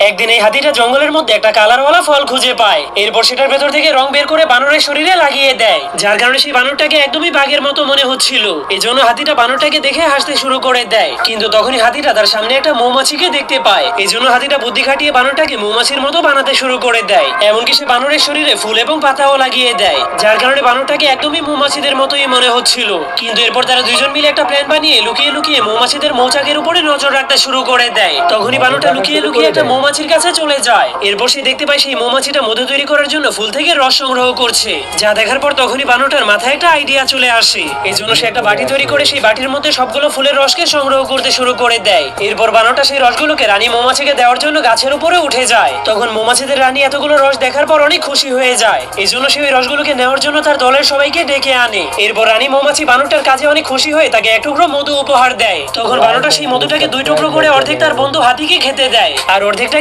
একদিন এই হাতিটা জঙ্গলের মধ্যে একটা কালারওয়ালা ফল খুঁজে পায়। এরপর সেটার ভেতর থেকে রং বের করে বানরের শরীরে লাগিয়ে দেয়, যার কারণে সেই বানরটাকে একদমই বাঘের মতো মনে হচ্ছিল। এজন্য হাতিটা বানরটাকে দেখে হাসতে শুরু করে দেয়। কিন্তু তখনই হাতিটা তার সামনে একটা মৌমাছিকে দেখতে পায়। এজন্য হাতিটা বুদ্ধি খাটিয়ে বানরটাকে মৌমাছির মতো বানাতে শুরু করে দেয়। এমনকি সে বানরের শরীরে ফুল এবং পাতাও লাগিয়ে দেয়, যার কারণে বানরটাকে একদমই মৌমাছিদের মতোই মনে হচ্ছিল। কিন্তু এরপর তারা দুইজন মিলে একটা প্ল্যান বানিয়ে লুকিয়ে লুকিয়ে মৌমাছিদের মৌচাকের উপরে নজর রাখতে শুরু করে দেয়। তখনই বানরটা লুকিয়ে লুকিয়ে একটা মৌমাছির কাছে চলে যায়। এরপর সে দেখতে পায় সেই মৌমাছিটা মধু তৈরি করার জন্য ফুল থেকে রস সংগ্রহ করছে। যা দেখার পর তখনই বানরটার মাথায় একটা আইডিয়া চলে আসে। এজন্য সে একটা বাটি তৈরি করে সেই বাটির মধ্যে সবগুলো ফুলের রসকে সংগ্রহ করতে শুরু করে দেয়। এরপর বানরটা সেই রসগুলোকে রানী মৌমাছিকে দেওয়ার জন্য গাছের উপরে উঠে যায়। তখন মৌমাছিদের রানী এতগুলো রস দেখার পর অনেক খুশি হয়ে যায়। এজন্য সে ওই রসগুলোকে নেওয়ার জন্য তার দলের সবাইকে ডেকে আনে। এরপর রানী মৌমাছি বানরটার কাজে অনেক খুশি হয়ে তাকে এক টুকরো মধু উপহার দেয়। তখন বানরটা সেই মধুটাকে দুই টুকরো করে অর্ধেক তার বন্ধু হাতিকে খেতে দেয়, আর অর্ধেকটাকে